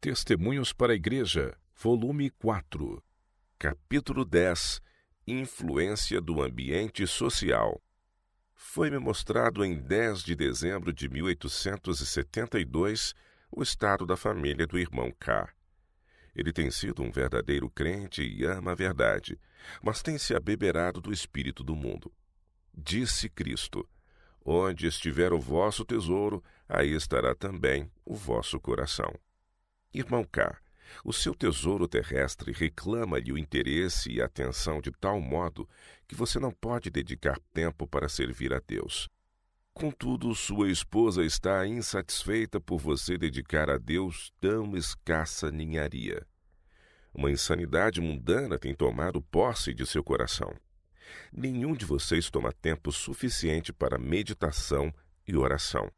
Testemunhos para a Igreja, volume 4, capítulo 10, Influência do ambiente social. Foi-me mostrado em 10 de dezembro de 1872 o estado da família do irmão K. Ele tem sido um verdadeiro crente e ama a verdade, mas tem se abeberado do espírito do mundo. Disse Cristo: onde estiver o vosso tesouro, aí estará também o vosso coração. Irmão K., o seu tesouro terrestre reclama-lhe o interesse e a atenção de tal modo que você não pode dedicar tempo para servir a Deus. Contudo, sua esposa está insatisfeita por você dedicar a Deus tão escassa ninharia. Uma insanidade mundana tem tomado posse de seu coração. Nenhum de vocês toma tempo suficiente para meditação e oração.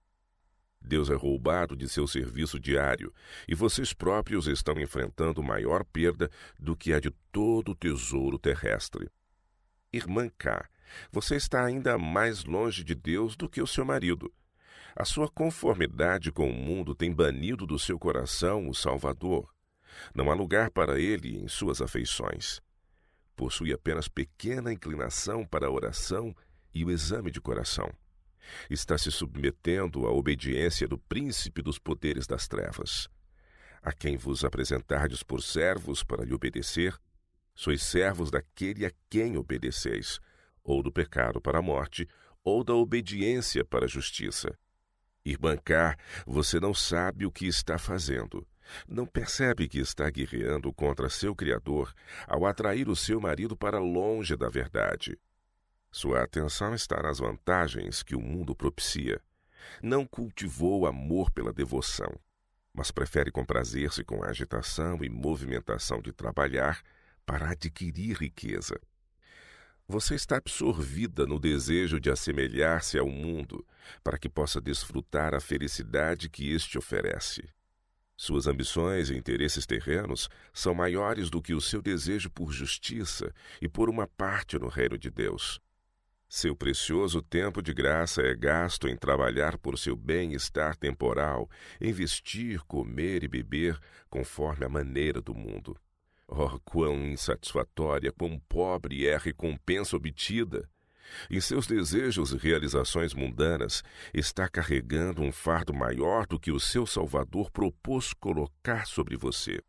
Deus é roubado de seu serviço diário e vocês próprios estão enfrentando maior perda do que a de todo o tesouro terrestre. Irmã K., você está ainda mais longe de Deus do que o seu marido. A sua conformidade com o mundo tem banido do seu coração o Salvador. Não há lugar para ele em suas afeições. Possui apenas pequena inclinação para a oração e o exame de coração. Está se submetendo à obediência do príncipe dos poderes das trevas. A quem vos apresentardes por servos para lhe obedecer, sois servos daquele a quem obedeceis, ou do pecado para a morte, ou da obediência para a justiça. Irmã K., você não sabe o que está fazendo. Não percebe que está guerreando contra seu Criador ao atrair o seu marido para longe da verdade. Sua atenção está nas vantagens que o mundo propicia. Não cultivou amor pela devoção, mas prefere comprazer-se com a agitação e movimentação de trabalhar para adquirir riqueza. Você está absorvida no desejo de assemelhar-se ao mundo para que possa desfrutar a felicidade que este oferece. Suas ambições e interesses terrenos são maiores do que o seu desejo por justiça e por uma parte no reino de Deus. Seu precioso tempo de graça é gasto em trabalhar por seu bem-estar temporal, em vestir, comer e beber conforme a maneira do mundo. Oh, quão insatisfatória, quão pobre é a recompensa obtida! Em seus desejos e realizações mundanas, está carregando um fardo maior do que o seu Salvador propôs colocar sobre você.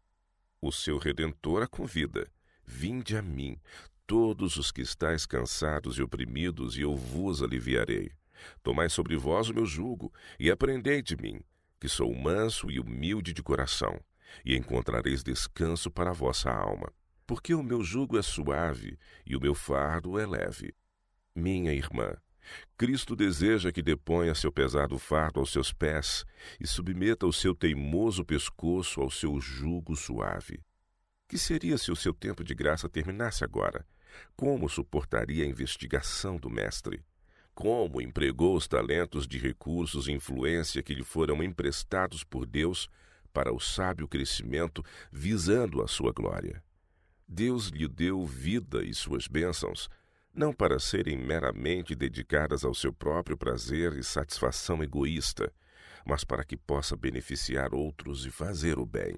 O seu Redentor a convida: vinde a mim, todos os que estáis cansados e oprimidos, e eu vos aliviarei. Tomai sobre vós o meu jugo, e aprendei de mim, que sou manso e humilde de coração, e encontrareis descanso para a vossa alma. Porque o meu jugo é suave, e o meu fardo é leve. Minha irmã, Cristo deseja que deponha seu pesado fardo aos seus pés, e submeta o seu teimoso pescoço ao seu jugo suave. Que seria se o seu tempo de graça terminasse agora? Como suportaria a investigação do Mestre? Como empregou os talentos de recursos e influência que lhe foram emprestados por Deus para o sábio crescimento, visando a sua glória? Deus lhe deu vida e suas bênçãos, não para serem meramente dedicadas ao seu próprio prazer e satisfação egoísta, mas para que possa beneficiar outros e fazer o bem.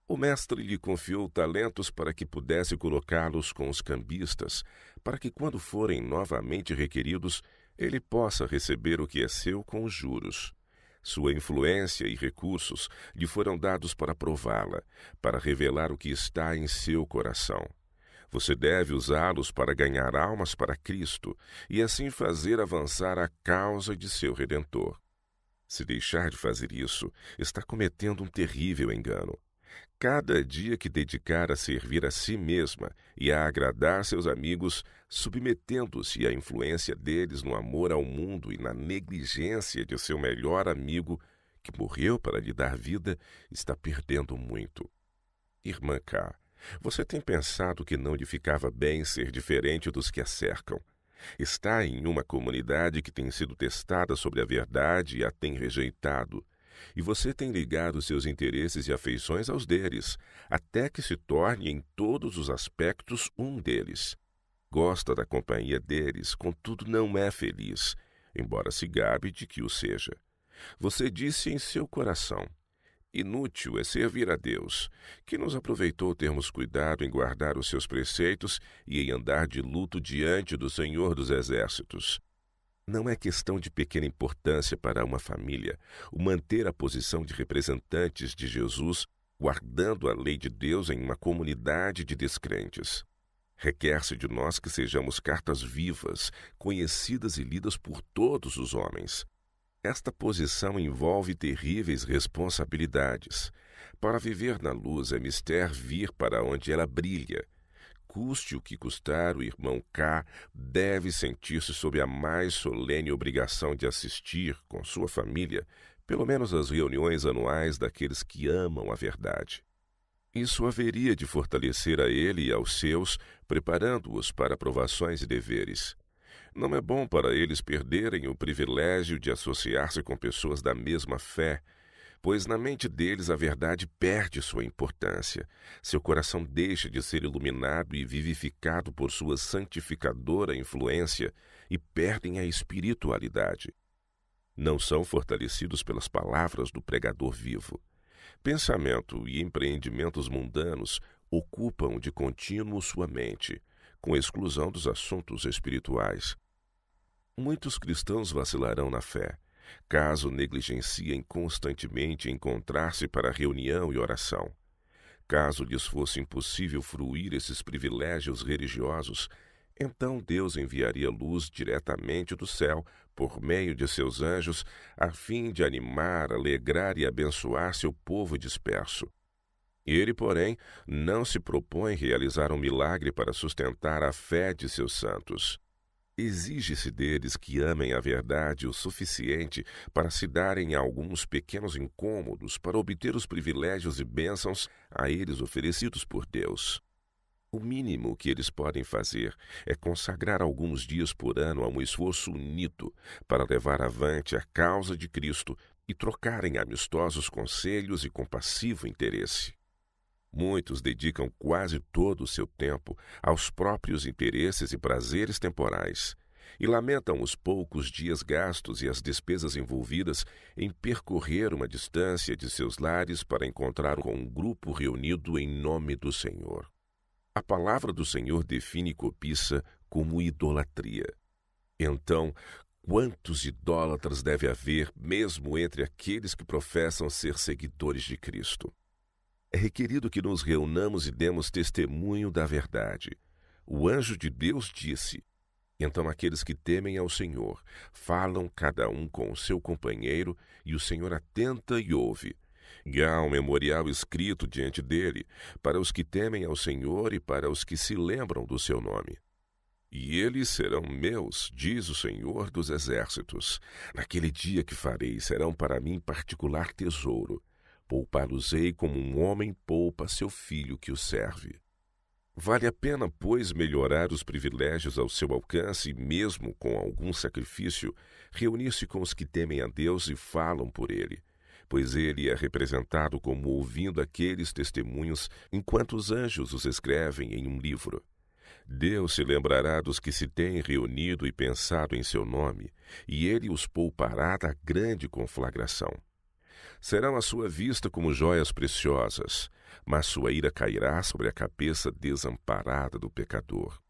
O mestre lhe confiou talentos para que pudesse colocá-los com os cambistas, para que, quando forem novamente requeridos, ele possa receber o que é seu com os juros. Sua influência e recursos lhe foram dados para prová-la, para revelar o que está em seu coração. Você deve usá-los para ganhar almas para Cristo e assim fazer avançar a causa de seu Redentor. Se deixar de fazer isso, está cometendo um terrível engano. Cada dia que dedicar a servir a si mesma e a agradar seus amigos, submetendo-se à influência deles no amor ao mundo e na negligência de seu melhor amigo, que morreu para lhe dar vida, está perdendo muito. Irmã K., você tem pensado que não lhe ficava bem ser diferente dos que a cercam. Está em uma comunidade que tem sido testada sobre a verdade e a tem rejeitado. E você tem ligado seus interesses e afeições aos deles, até que se torne em todos os aspectos um deles. Gosta da companhia deles, contudo não é feliz, embora se gabe de que o seja. Você disse em seu coração: Inútil é servir a Deus, que nos aproveitou termos cuidado em guardar os seus preceitos e em andar de luto diante do Senhor dos Exércitos. Não é questão de pequena importância para uma família o manter a posição de representantes de Jesus, guardando a lei de Deus em uma comunidade de descrentes. Requer-se de nós que sejamos cartas vivas, conhecidas e lidas por todos os homens. Esta posição envolve terríveis responsabilidades. Para viver na luz é mister vir para onde ela brilha. Custe o que custar, o irmão K deve sentir-se sob a mais solene obrigação de assistir, com sua família, pelo menos às reuniões anuais daqueles que amam a verdade. Isso haveria de fortalecer a ele e aos seus, preparando-os para provações e deveres. Não é bom para eles perderem o privilégio de associar-se com pessoas da mesma fé, pois na mente deles a verdade perde sua importância. Seu coração deixa de ser iluminado e vivificado por sua santificadora influência e perdem a espiritualidade. Não são fortalecidos pelas palavras do pregador vivo. Pensamento e empreendimentos mundanos ocupam de contínuo sua mente, com exclusão dos assuntos espirituais. Muitos cristãos vacilarão na fé, caso negligenciem constantemente encontrar-se para reunião e oração. Caso lhes fosse impossível fruir esses privilégios religiosos, então Deus enviaria luz diretamente do céu, por meio de seus anjos, a fim de animar, alegrar e abençoar seu povo disperso. Ele, porém, não se propõe realizar um milagre para sustentar a fé de seus santos. Exige-se deles que amem a verdade o suficiente para se darem a alguns pequenos incômodos para obter os privilégios e bênçãos a eles oferecidos por Deus. O mínimo que eles podem fazer é consagrar alguns dias por ano a um esforço unido para levar avante a causa de Cristo e trocarem amistosos conselhos e compassivo interesse. Muitos dedicam quase todo o seu tempo aos próprios interesses e prazeres temporais e lamentam os poucos dias gastos e as despesas envolvidas em percorrer uma distância de seus lares para encontrar com um grupo reunido em nome do Senhor. A palavra do Senhor define cobiça como idolatria. Então, quantos idólatras deve haver mesmo entre aqueles que professam ser seguidores de Cristo? É requerido que nos reunamos e demos testemunho da verdade. O anjo de Deus disse: então aqueles que temem ao Senhor falam cada um com o seu companheiro, e o Senhor atenta e ouve. E há um memorial escrito diante dele, para os que temem ao Senhor e para os que se lembram do seu nome. E eles serão meus, diz o Senhor dos Exércitos. Naquele dia que farei, serão para mim particular tesouro. Poupá-los-ei como um homem poupa seu filho que o serve. Vale a pena, pois, melhorar os privilégios ao seu alcance e, mesmo com algum sacrifício, reunir-se com os que temem a Deus e falam por ele, pois ele é representado como ouvindo aqueles testemunhos enquanto os anjos os escrevem em um livro. Deus se lembrará dos que se têm reunido e pensado em seu nome, e ele os poupará da grande conflagração. Serão à sua vista como joias preciosas, mas sua ira cairá sobre a cabeça desamparada do pecador.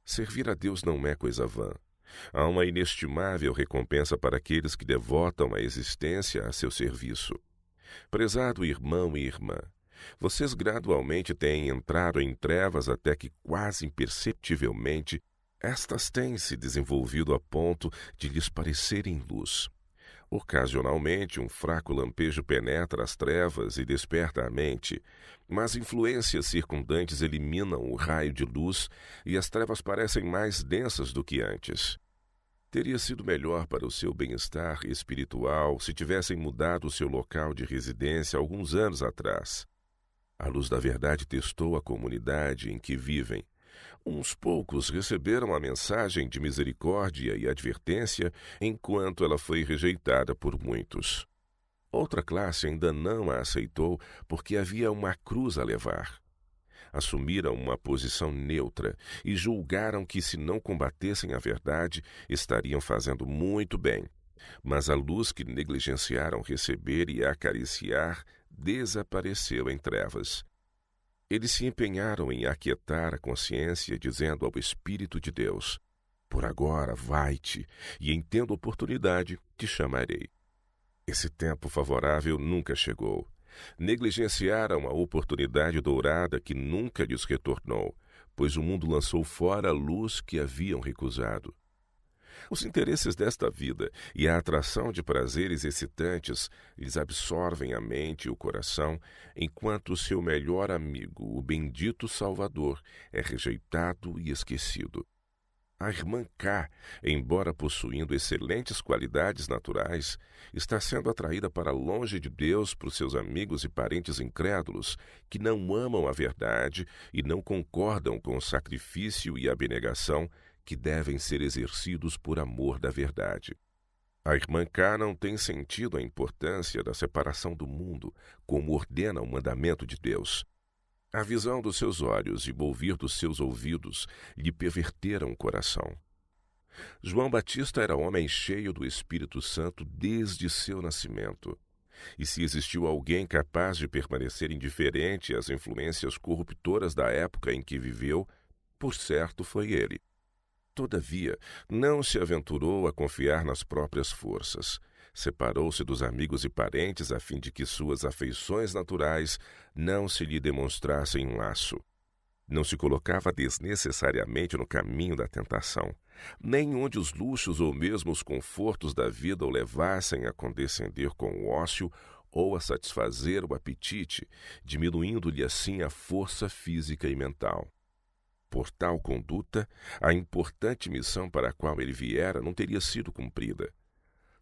Servir a Deus não é coisa vã. Há uma inestimável recompensa para aqueles que devotam a existência a seu serviço. Prezado irmão e irmã, vocês gradualmente têm entrado em trevas até que, quase imperceptivelmente, estas têm se desenvolvido a ponto de lhes parecerem luz. Ocasionalmente, um fraco lampejo penetra as trevas e desperta a mente, mas influências circundantes eliminam o raio de luz e as trevas parecem mais densas do que antes. Teria sido melhor para o seu bem-estar espiritual se tivessem mudado o seu local de residência alguns anos atrás. A luz da verdade testou a comunidade em que vivem. Uns poucos receberam a mensagem de misericórdia e advertência, enquanto ela foi rejeitada por muitos. Outra classe ainda não a aceitou porque havia uma cruz a levar. Assumiram uma posição neutra e julgaram que, se não combatessem a verdade, estariam fazendo muito bem. Mas a luz que negligenciaram receber e acariciar desapareceu em trevas. Eles se empenharam em aquietar a consciência, dizendo ao Espírito de Deus: por agora, vai-te, e em tendo oportunidade, te chamarei. Esse tempo favorável nunca chegou. Negligenciaram a oportunidade dourada que nunca lhes retornou, pois o mundo lançou fora a luz que haviam recusado. Os interesses desta vida e a atração de prazeres excitantes lhes absorvem a mente e o coração, enquanto seu melhor amigo, o bendito Salvador, é rejeitado e esquecido. A irmã K, embora possuindo excelentes qualidades naturais, está sendo atraída para longe de Deus por seus amigos e parentes incrédulos, que não amam a verdade e não concordam com o sacrifício e a abnegação que devem ser exercidos por amor da verdade. A irmã K não tem sentido a importância da separação do mundo, como ordena o mandamento de Deus. A visão dos seus olhos e o ouvir dos seus ouvidos lhe perverteram o coração. João Batista era homem cheio do Espírito Santo desde seu nascimento. E se existiu alguém capaz de permanecer indiferente às influências corruptoras da época em que viveu, por certo foi ele. Todavia, não se aventurou a confiar nas próprias forças. Separou-se dos amigos e parentes a fim de que suas afeições naturais não se lhe demonstrassem um laço. Não se colocava desnecessariamente no caminho da tentação, nem onde os luxos ou mesmo os confortos da vida o levassem a condescender com o ócio ou a satisfazer o apetite, diminuindo-lhe assim a força física e mental. Por tal conduta, a importante missão para a qual ele viera não teria sido cumprida.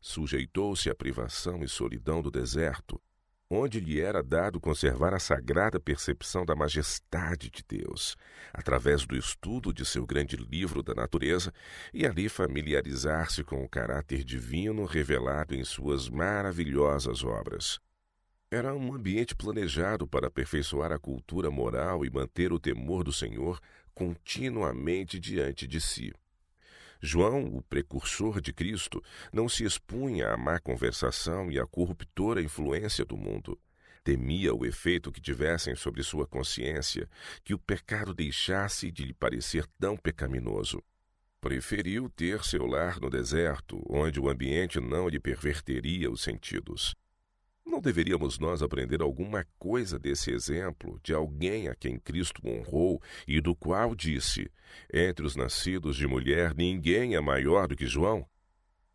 Sujeitou-se à privação e solidão do deserto, onde lhe era dado conservar a sagrada percepção da majestade de Deus, através do estudo de seu grande livro da natureza, e ali familiarizar-se com o caráter divino revelado em suas maravilhosas obras. Era um ambiente planejado para aperfeiçoar a cultura moral e manter o temor do Senhor continuamente diante de si. João, o precursor de Cristo, não se expunha à má conversação e à corruptora influência do mundo. Temia o efeito que tivessem sobre sua consciência, que o pecado deixasse de lhe parecer tão pecaminoso. Preferiu ter seu lar no deserto, onde o ambiente não lhe perverteria os sentidos. Não deveríamos nós aprender alguma coisa desse exemplo de alguém a quem Cristo honrou e do qual disse: entre os nascidos de mulher ninguém é maior do que João?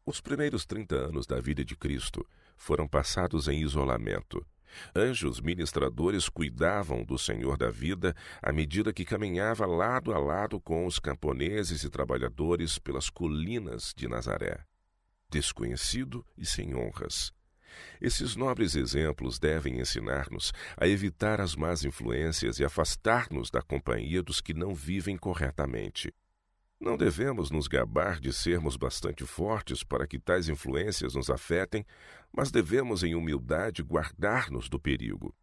Os primeiros 30 anos da vida de Cristo foram passados em isolamento. Anjos ministradores cuidavam do Senhor da vida à medida que caminhava lado a lado com os camponeses e trabalhadores pelas colinas de Nazaré. Desconhecido e sem honras. Esses nobres exemplos devem ensinar-nos a evitar as más influências e afastar-nos da companhia dos que não vivem corretamente. Não devemos nos gabar de sermos bastante fortes para que tais influências nos afetem, mas devemos, em humildade, guardar-nos do perigo.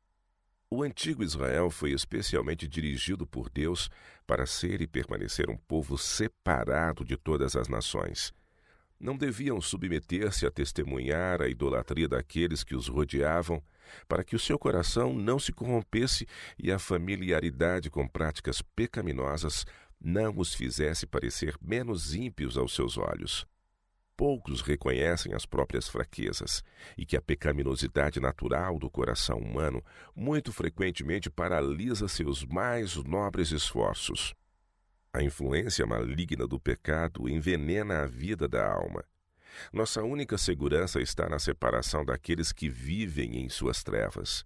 O antigo Israel foi especialmente dirigido por Deus para ser e permanecer um povo separado de todas as nações. Não deviam submeter-se a testemunhar a idolatria daqueles que os rodeavam, para que o seu coração não se corrompesse e a familiaridade com práticas pecaminosas não os fizesse parecer menos ímpios aos seus olhos. Poucos reconhecem as próprias fraquezas e que a pecaminosidade natural do coração humano muito frequentemente paralisa seus mais nobres esforços. A influência maligna do pecado envenena a vida da alma. Nossa única segurança está na separação daqueles que vivem em suas trevas.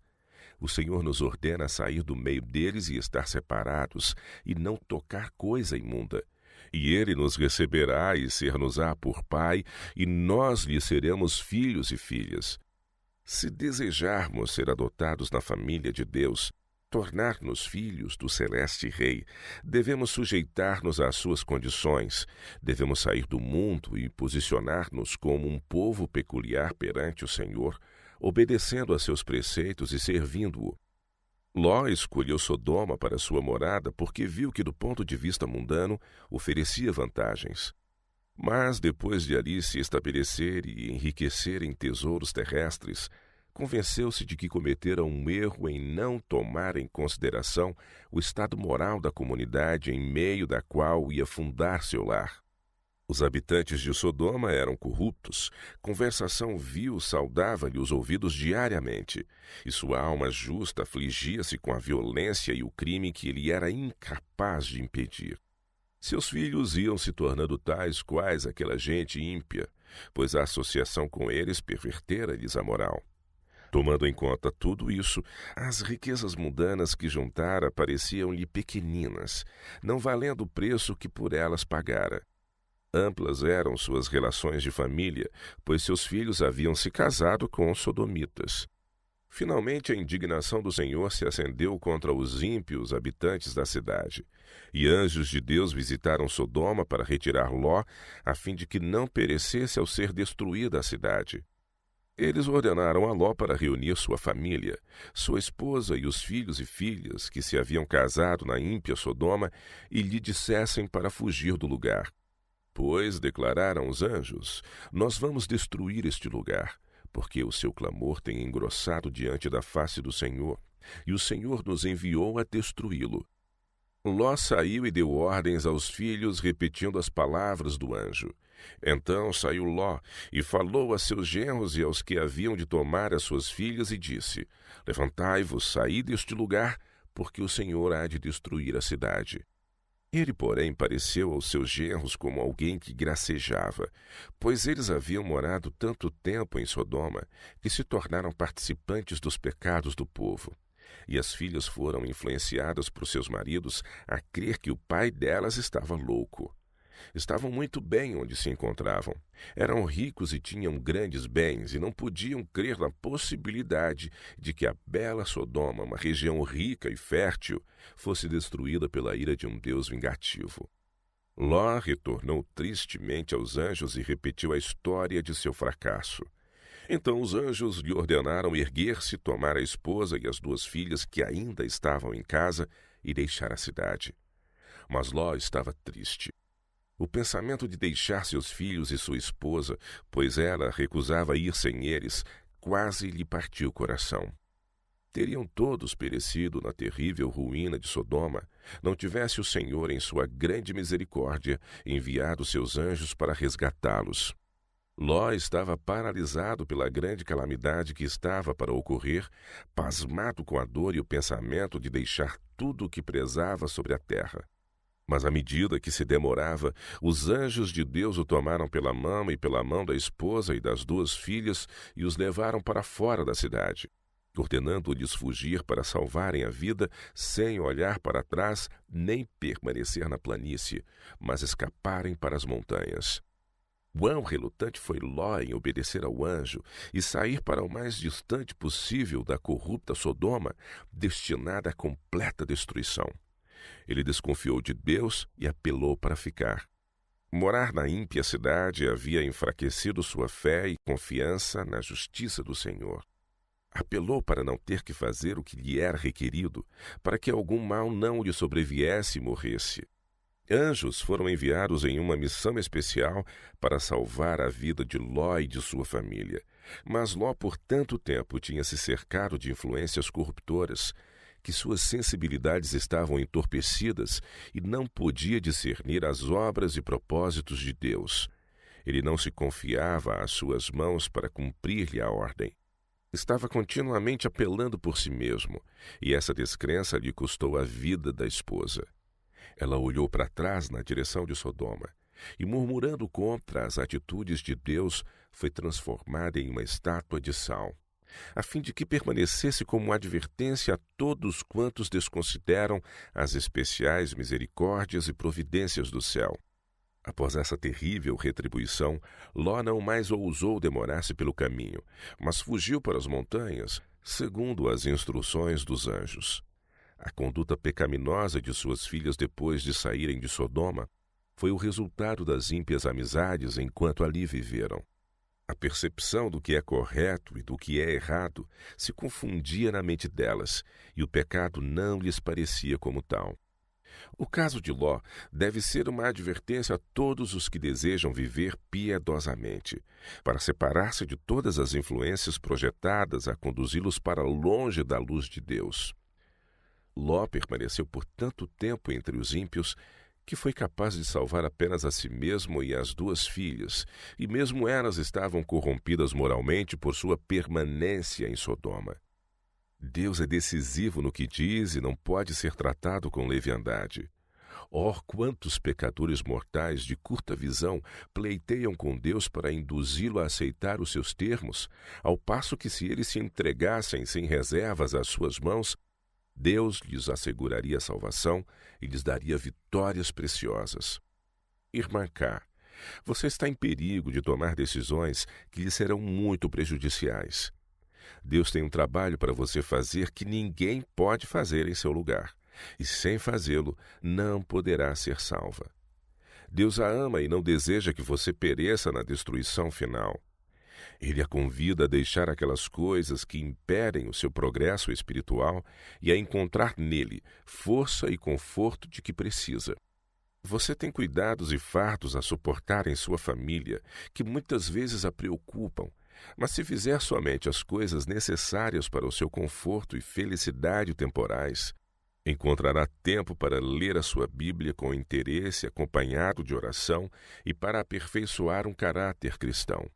O Senhor nos ordena sair do meio deles e estar separados, e não tocar coisa imunda. E Ele nos receberá e ser-nos-á por Pai, e nós lhe seremos filhos e filhas. Se desejarmos ser adotados na família de Deus, tornar-nos filhos do Celeste Rei, devemos sujeitar-nos às suas condições, devemos sair do mundo e posicionar-nos como um povo peculiar perante o Senhor, obedecendo a seus preceitos e servindo-o. Ló escolheu Sodoma para sua morada porque viu que, do ponto de vista mundano, oferecia vantagens. Mas, depois de ali se estabelecer e enriquecer em tesouros terrestres, convenceu-se de que cometera um erro em não tomar em consideração o estado moral da comunidade em meio da qual ia fundar seu lar. Os habitantes de Sodoma eram corruptos, conversação vil saudava-lhe os ouvidos diariamente, e sua alma justa afligia-se com a violência e o crime que ele era incapaz de impedir. Seus filhos iam se tornando tais quais aquela gente ímpia, pois a associação com eles pervertera-lhes a moral. Tomando em conta tudo isso, as riquezas mundanas que juntara pareciam-lhe pequeninas, não valendo o preço que por elas pagara. Amplas eram suas relações de família, pois seus filhos haviam se casado com sodomitas. Finalmente a indignação do Senhor se acendeu contra os ímpios habitantes da cidade, e anjos de Deus visitaram Sodoma para retirar Ló, a fim de que não perecesse ao ser destruída a cidade. Eles ordenaram a Ló para reunir sua família, sua esposa e os filhos e filhas que se haviam casado na ímpia Sodoma, e lhe dissessem para fugir do lugar. Pois, declararam os anjos, nós vamos destruir este lugar, porque o seu clamor tem engrossado diante da face do Senhor, e o Senhor nos enviou a destruí-lo. Ló saiu e deu ordens aos filhos, repetindo as palavras do anjo. Então saiu Ló e falou a seus genros e aos que haviam de tomar as suas filhas, e disse: Levantai-vos, saí deste lugar, porque o Senhor há de destruir a cidade. Ele, porém, pareceu aos seus genros como alguém que gracejava, pois eles haviam morado tanto tempo em Sodoma que se tornaram participantes dos pecados do povo. E as filhas foram influenciadas por seus maridos a crer que o pai delas estava louco. Estavam muito bem onde se encontravam. Eram ricos e tinham grandes bens, e não podiam crer na possibilidade de que a bela Sodoma, uma região rica e fértil, fosse destruída pela ira de um Deus vingativo. Ló retornou tristemente aos anjos e repetiu a história de seu fracasso. Então os anjos lhe ordenaram erguer-se, tomar a esposa e as 2 filhas que ainda estavam em casa e deixar a cidade. Mas Ló estava triste. O pensamento de deixar seus filhos e sua esposa, pois ela recusava ir sem eles, quase lhe partiu o coração. Teriam todos perecido na terrível ruína de Sodoma, não tivesse o Senhor, em sua grande misericórdia, enviado seus anjos para resgatá-los. Ló estava paralisado pela grande calamidade que estava para ocorrer, pasmado com a dor e o pensamento de deixar tudo o que prezava sobre a terra. Mas à medida que se demorava, os anjos de Deus o tomaram pela mão e pela mão da esposa e das 2 filhas e os levaram para fora da cidade, ordenando-lhes fugir para salvarem a vida, sem olhar para trás nem permanecer na planície, mas escaparem para as montanhas. Quão relutante foi Ló em obedecer ao anjo e sair para o mais distante possível da corrupta Sodoma, destinada à completa destruição. Ele desconfiou de Deus e apelou para ficar. Morar na ímpia cidade havia enfraquecido sua fé e confiança na justiça do Senhor. Apelou para não ter que fazer o que lhe era requerido, para que algum mal não lhe sobreviesse e morresse. Anjos foram enviados em uma missão especial para salvar a vida de Ló e de sua família. Mas Ló por tanto tempo tinha se cercado de influências corruptoras, que suas sensibilidades estavam entorpecidas e não podia discernir as obras e propósitos de Deus. Ele não se confiava às suas mãos para cumprir-lhe a ordem. Estava continuamente apelando por si mesmo, e essa descrença lhe custou a vida da esposa. Ela olhou para trás na direção de Sodoma, e murmurando contra as atitudes de Deus, foi transformada em uma estátua de sal, a fim de que permanecesse como advertência a todos quantos desconsideram as especiais misericórdias e providências do céu. Após essa terrível retribuição, Ló não mais ousou demorar-se pelo caminho, mas fugiu para as montanhas, segundo as instruções dos anjos. A conduta pecaminosa de suas filhas depois de saírem de Sodoma foi o resultado das ímpias amizades enquanto ali viveram. A percepção do que é correto e do que é errado se confundia na mente delas, e o pecado não lhes parecia como tal. O caso de Ló deve ser uma advertência a todos os que desejam viver piedosamente, para separar-se de todas as influências projetadas a conduzi-los para longe da luz de Deus. Ló permaneceu por tanto tempo entre os ímpios que foi capaz de salvar apenas a si mesmo e as 2 filhas, e mesmo elas estavam corrompidas moralmente por sua permanência em Sodoma. Deus é decisivo no que diz e não pode ser tratado com leviandade. Oh, quantos pecadores mortais de curta visão pleiteiam com Deus para induzi-lo a aceitar os seus termos, ao passo que, se eles se entregassem sem reservas às suas mãos, Deus lhes asseguraria a salvação e lhes daria vitórias preciosas. Irmã K., você está em perigo de tomar decisões que lhe serão muito prejudiciais. Deus tem um trabalho para você fazer que ninguém pode fazer em seu lugar, e sem fazê-lo, não poderá ser salva. Deus a ama e não deseja que você pereça na destruição final. Ele a convida a deixar aquelas coisas que impedem o seu progresso espiritual e a encontrar nele força e conforto de que precisa. Você tem cuidados e fardos a suportar em sua família que muitas vezes a preocupam, mas se fizer somente as coisas necessárias para o seu conforto e felicidade temporais, encontrará tempo para ler a sua Bíblia com interesse acompanhado de oração e para aperfeiçoar um caráter cristão.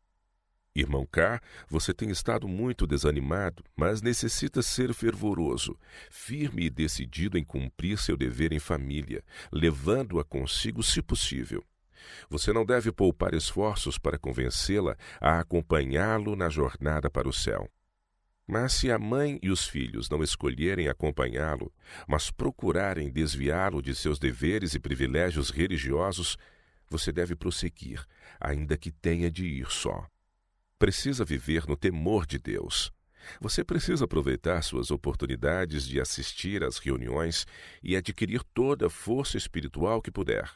Irmão K., você tem estado muito desanimado, mas necessita ser fervoroso, firme e decidido em cumprir seu dever em família, levando-a consigo se possível. Você não deve poupar esforços para convencê-la a acompanhá-lo na jornada para o céu. Mas se a mãe e os filhos não escolherem acompanhá-lo, mas procurarem desviá-lo de seus deveres e privilégios religiosos, você deve prosseguir, ainda que tenha de ir só. Precisa viver no temor de Deus. Você precisa aproveitar suas oportunidades de assistir às reuniões e adquirir toda a força espiritual que puder,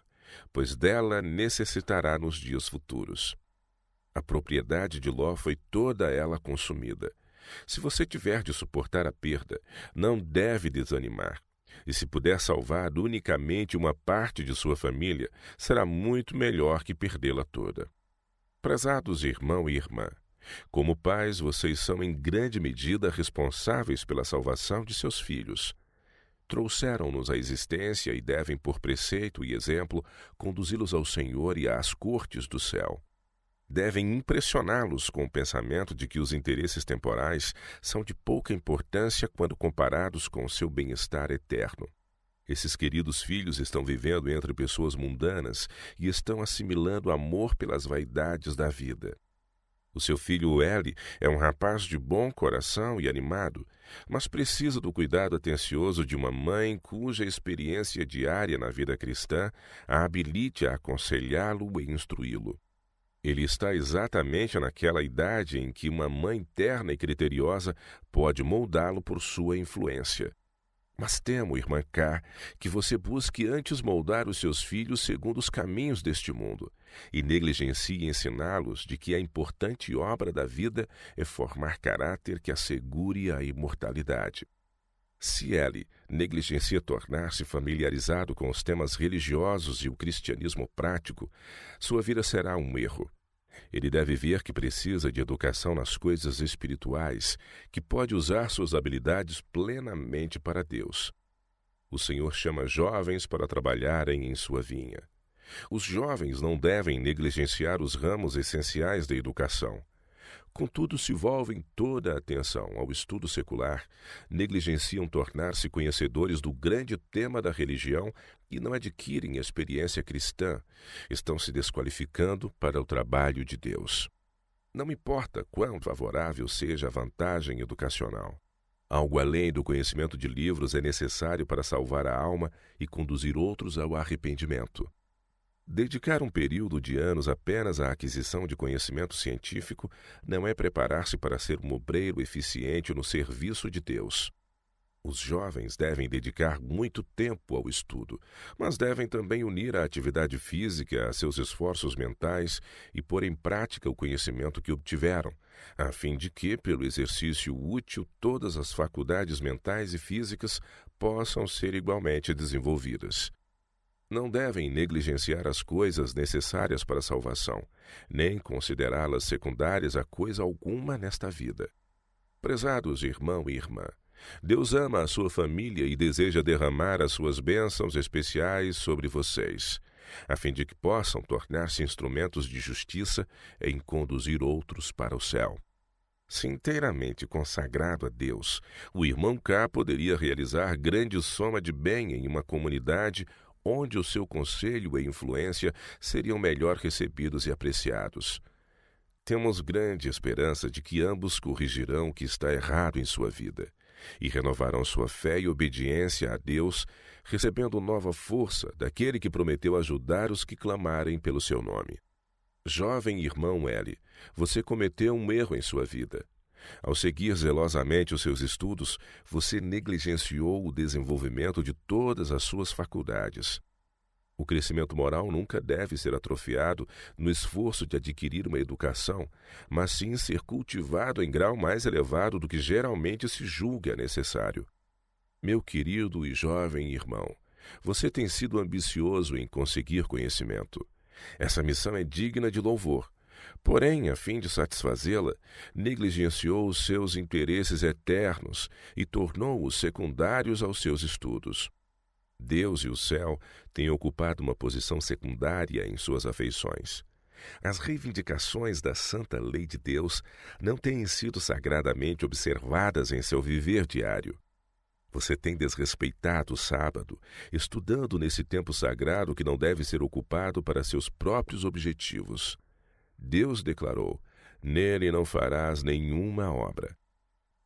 pois dela necessitará nos dias futuros. A propriedade de Ló foi toda ela consumida. Se você tiver de suportar a perda, não deve desanimar. E se puder salvar unicamente uma parte de sua família, será muito melhor que perdê-la toda. Prezados irmão e irmã, como pais, vocês são em grande medida responsáveis pela salvação de seus filhos. Trouxeram-nos à existência e devem, por preceito e exemplo, conduzi-los ao Senhor e às cortes do céu. Devem impressioná-los com o pensamento de que os interesses temporais são de pouca importância quando comparados com o seu bem-estar eterno. Esses queridos filhos estão vivendo entre pessoas mundanas e estão assimilando amor pelas vaidades da vida. O seu filho Eli é um rapaz de bom coração e animado, mas precisa do cuidado atencioso de uma mãe cuja experiência diária na vida cristã a habilite a aconselhá-lo e instruí-lo. Ele está exatamente naquela idade em que uma mãe terna e criteriosa pode moldá-lo por sua influência. Mas temo, irmã K., que você busque antes moldar os seus filhos segundo os caminhos deste mundo e negligencie ensiná-los de que a importante obra da vida é formar caráter que assegure a imortalidade. Se ele negligencia tornar-se familiarizado com os temas religiosos e o cristianismo prático, sua vida será um erro. Ele deve ver que precisa de educação nas coisas espirituais, que pode usar suas habilidades plenamente para Deus. O Senhor chama jovens para trabalharem em sua vinha. Os jovens não devem negligenciar os ramos essenciais da educação. Contudo, se volvem toda a atenção ao estudo secular, negligenciam tornar-se conhecedores do grande tema da religião e não adquirem experiência cristã, estão se desqualificando para o trabalho de Deus. Não importa quão favorável seja a vantagem educacional. Algo além do conhecimento de livros é necessário para salvar a alma e conduzir outros ao arrependimento. Dedicar um período de anos apenas à aquisição de conhecimento científico não é preparar-se para ser um obreiro eficiente no serviço de Deus. O Os jovens devem dedicar muito tempo ao estudo, mas devem também unir a atividade física a seus esforços mentais e pôr em prática o conhecimento que obtiveram, a fim de que, pelo exercício útil, todas as faculdades mentais e físicas possam ser igualmente desenvolvidas. Não devem negligenciar as coisas necessárias para a salvação, nem considerá-las secundárias a coisa alguma nesta vida. Prezados irmão e irmã, Deus ama a sua família e deseja derramar as suas bênçãos especiais sobre vocês, a fim de que possam tornar-se instrumentos de justiça em conduzir outros para o céu. Se inteiramente consagrado a Deus, o irmão K poderia realizar grande soma de bem em uma comunidade onde o seu conselho e influência seriam melhor recebidos e apreciados. Temos grande esperança de que ambos corrigirão o que está errado em sua vida e renovarão sua fé e obediência a Deus, recebendo nova força daquele que prometeu ajudar os que clamarem pelo seu nome. Jovem irmão L, você cometeu um erro em sua vida. Ao seguir zelosamente os seus estudos, você negligenciou o desenvolvimento de todas as suas faculdades. O crescimento moral nunca deve ser atrofiado no esforço de adquirir uma educação, mas sim ser cultivado em grau mais elevado do que geralmente se julga necessário. Meu querido e jovem irmão, você tem sido ambicioso em conseguir conhecimento. Essa missão é digna de louvor. Porém, a fim de satisfazê-la, negligenciou os seus interesses eternos e tornou-os secundários aos seus estudos. Deus e o céu têm ocupado uma posição secundária em suas afeições. As reivindicações da santa lei de Deus não têm sido sagradamente observadas em seu viver diário. Você tem desrespeitado o sábado, estudando nesse tempo sagrado que não deve ser ocupado para seus próprios objetivos. Deus declarou: nele não farás nenhuma obra.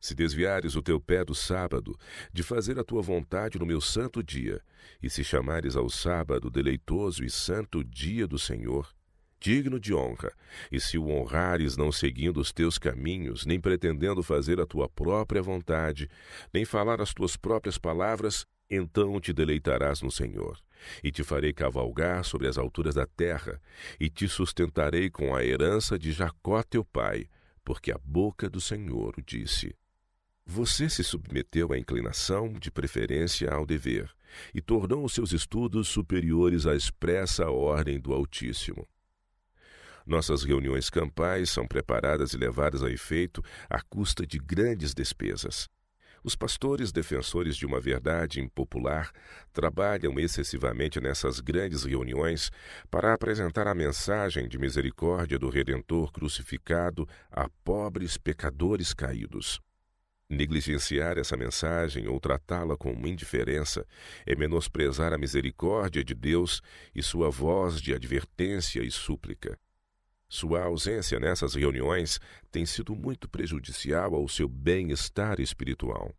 Se desviares o teu pé do sábado, de fazer a tua vontade no meu santo dia, e se chamares ao sábado deleitoso e santo dia do Senhor, digno de honra, e se o honrares não seguindo os teus caminhos, nem pretendendo fazer a tua própria vontade, nem falar as tuas próprias palavras, então te deleitarás no Senhor, e te farei cavalgar sobre as alturas da terra, e te sustentarei com a herança de Jacó teu pai, porque a boca do Senhor o disse. Você se submeteu à inclinação, de preferência ao dever, e tornou os seus estudos superiores à expressa ordem do Altíssimo. Nossas reuniões campais são preparadas e levadas a efeito à custa de grandes despesas. Os pastores defensores de uma verdade impopular trabalham excessivamente nessas grandes reuniões para apresentar a mensagem de misericórdia do Redentor crucificado a pobres pecadores caídos. Negligenciar essa mensagem ou tratá-la com indiferença é menosprezar a misericórdia de Deus e sua voz de advertência e súplica. Sua ausência nessas reuniões tem sido muito prejudicial ao seu bem-estar espiritual.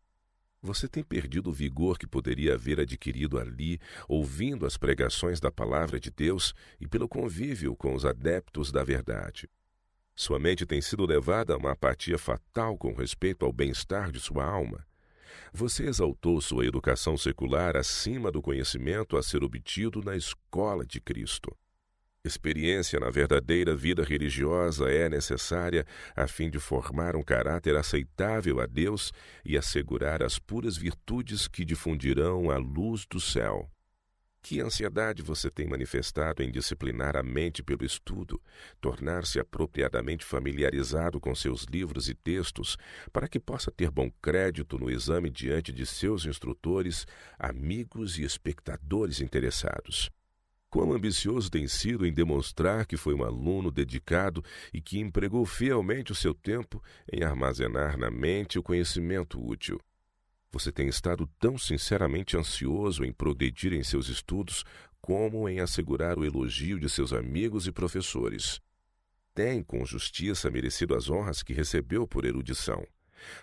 Você tem perdido o vigor que poderia haver adquirido ali, ouvindo as pregações da palavra de Deus e pelo convívio com os adeptos da verdade. Sua mente tem sido levada a uma apatia fatal com respeito ao bem-estar de sua alma. Você exaltou sua educação secular acima do conhecimento a ser obtido na escola de Cristo. Experiência na verdadeira vida religiosa é necessária a fim de formar um caráter aceitável a Deus e assegurar as puras virtudes que difundirão a luz do céu. Que ansiedade você tem manifestado em disciplinar a mente pelo estudo, tornar-se apropriadamente familiarizado com seus livros e textos, para que possa ter bom crédito no exame diante de seus instrutores, amigos e espectadores interessados. Quão ambicioso tem sido em demonstrar que foi um aluno dedicado e que empregou fielmente o seu tempo em armazenar na mente o conhecimento útil. Você tem estado tão sinceramente ansioso em progredir em seus estudos como em assegurar o elogio de seus amigos e professores. Tem, com justiça, merecido as honras que recebeu por erudição.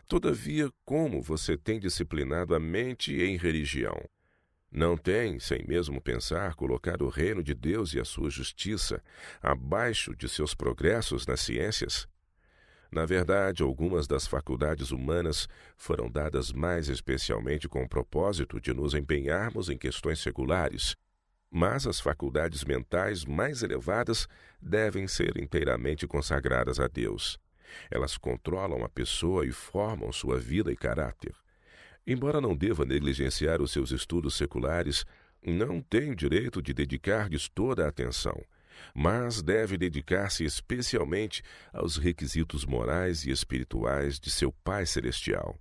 Todavia, como você tem disciplinado a mente em religião? Não tem, sem mesmo pensar, colocado o reino de Deus e a sua justiça abaixo de seus progressos nas ciências? Na verdade, algumas das faculdades humanas foram dadas mais especialmente com o propósito de nos empenharmos em questões seculares, mas as faculdades mentais mais elevadas devem ser inteiramente consagradas a Deus. Elas controlam a pessoa e formam sua vida e caráter. Embora não deva negligenciar os seus estudos seculares, não tem o direito de dedicar-lhes toda a atenção, mas deve dedicar-se especialmente aos requisitos morais e espirituais de seu Pai Celestial.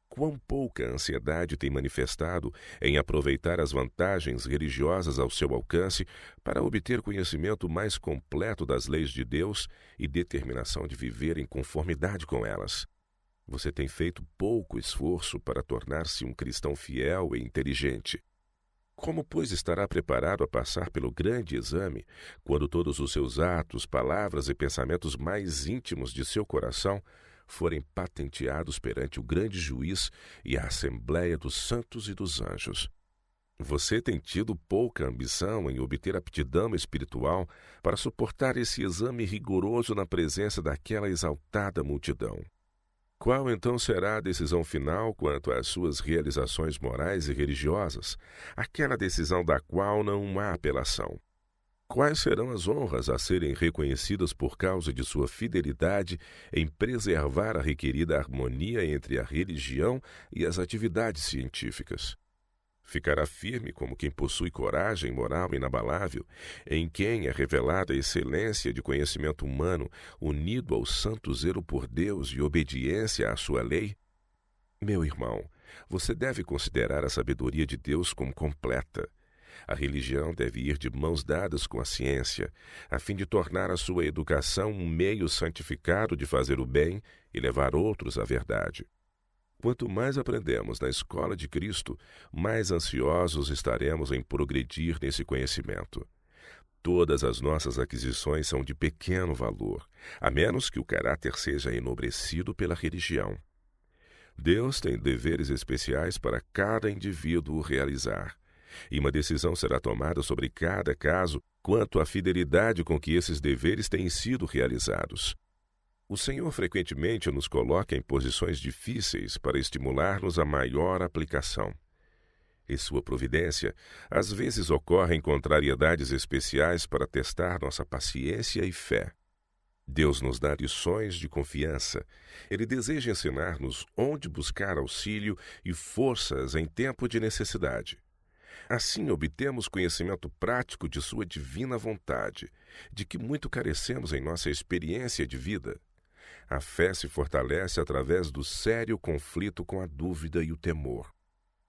Quão pouca ansiedade tem manifestado em aproveitar as vantagens religiosas ao seu alcance para obter conhecimento mais completo das leis de Deus e determinação de viver em conformidade com elas. Você tem feito pouco esforço para tornar-se um cristão fiel e inteligente. Como, pois, estará preparado a passar pelo grande exame, quando todos os seus atos, palavras e pensamentos mais íntimos de seu coração forem patenteados perante o grande juiz e a assembleia dos santos e dos anjos? Você tem tido pouca ambição em obter aptidão espiritual para suportar esse exame rigoroso na presença daquela exaltada multidão. Qual então será a decisão final quanto às suas realizações morais e religiosas, aquela decisão da qual não há apelação? Quais serão as honras a serem reconhecidas por causa de sua fidelidade em preservar a requerida harmonia entre a religião e as atividades científicas? Ficará firme como quem possui coragem moral inabalável, em quem é revelada a excelência de conhecimento humano, unido ao santo zelo por Deus e obediência à sua lei? Meu irmão, você deve considerar a sabedoria de Deus como completa. A religião deve ir de mãos dadas com a ciência, a fim de tornar a sua educação um meio santificado de fazer o bem e levar outros à verdade. Quanto mais aprendemos na escola de Cristo, mais ansiosos estaremos em progredir nesse conhecimento. Todas as nossas aquisições são de pequeno valor, a menos que o caráter seja enobrecido pela religião. Deus tem deveres especiais para cada indivíduo realizar, e uma decisão será tomada sobre cada caso quanto à fidelidade com que esses deveres têm sido realizados. O Senhor frequentemente nos coloca em posições difíceis para estimular-nos a maior aplicação. Em sua providência, às vezes ocorrem contrariedades especiais para testar nossa paciência e fé. Deus nos dá lições de confiança. Ele deseja ensinar-nos onde buscar auxílio e forças em tempo de necessidade. Assim, obtemos conhecimento prático de sua divina vontade, de que muito carecemos em nossa experiência de vida. A fé se fortalece através do sério conflito com a dúvida e o temor.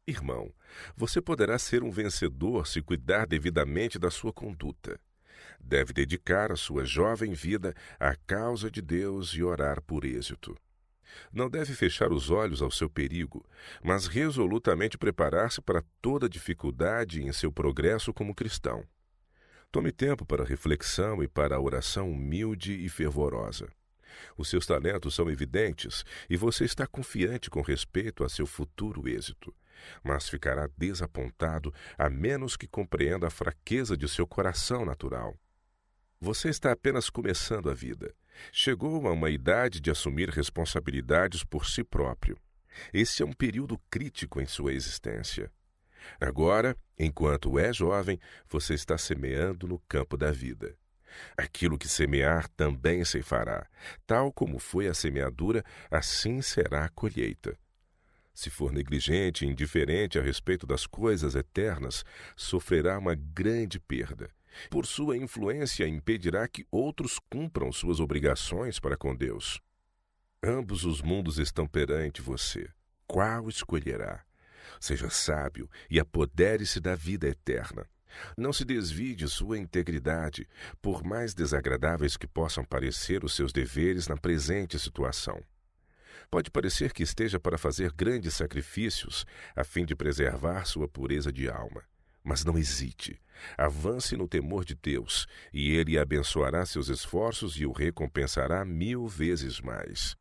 Irmão, você poderá ser um vencedor se cuidar devidamente da sua conduta. Deve dedicar a sua jovem vida à causa de Deus e orar por êxito. Não deve fechar os olhos ao seu perigo, mas resolutamente preparar-se para toda dificuldade em seu progresso como cristão. Tome tempo para a reflexão e para a oração humilde e fervorosa. Os seus talentos são evidentes e você está confiante com respeito a seu futuro êxito, mas ficará desapontado a menos que compreenda a fraqueza de seu coração natural. Você está apenas começando a vida. Chegou a uma idade de assumir responsabilidades por si próprio. Esse é um período crítico em sua existência. Agora, enquanto é jovem, você está semeando no campo da vida. Aquilo que semear também ceifará. Tal como foi a semeadura, assim será a colheita. Se for negligente e indiferente a respeito das coisas eternas, sofrerá uma grande perda. Por sua influência, impedirá que outros cumpram suas obrigações para com Deus. Ambos os mundos estão perante você. Qual escolherá? Seja sábio e apodere-se da vida eterna. Não se desvie de sua integridade, por mais desagradáveis que possam parecer os seus deveres na presente situação. Pode parecer que esteja para fazer grandes sacrifícios a fim de preservar sua pureza de alma. Mas não hesite. Avance no temor de Deus, e Ele abençoará seus esforços e o recompensará 1000 vezes mais.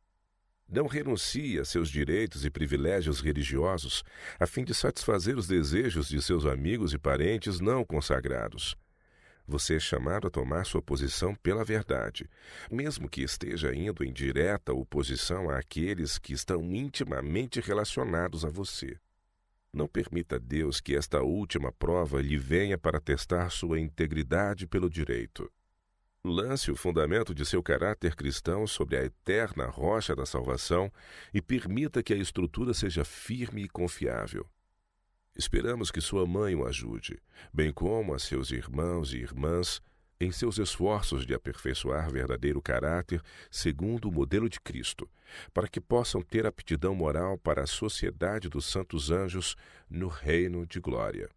Não renuncie a seus direitos e privilégios religiosos a fim de satisfazer os desejos de seus amigos e parentes não consagrados. Você é chamado a tomar sua posição pela verdade, mesmo que esteja indo em direta oposição àqueles que estão intimamente relacionados a você. Não permita a Deus que esta última prova lhe venha para testar sua integridade pelo direito. Lance o fundamento de seu caráter cristão sobre a eterna rocha da salvação e permita que a estrutura seja firme e confiável. Esperamos que sua mãe o ajude, bem como a seus irmãos e irmãs, em seus esforços de aperfeiçoar verdadeiro caráter segundo o modelo de Cristo, para que possam ter aptidão moral para a sociedade dos santos anjos no reino de glória.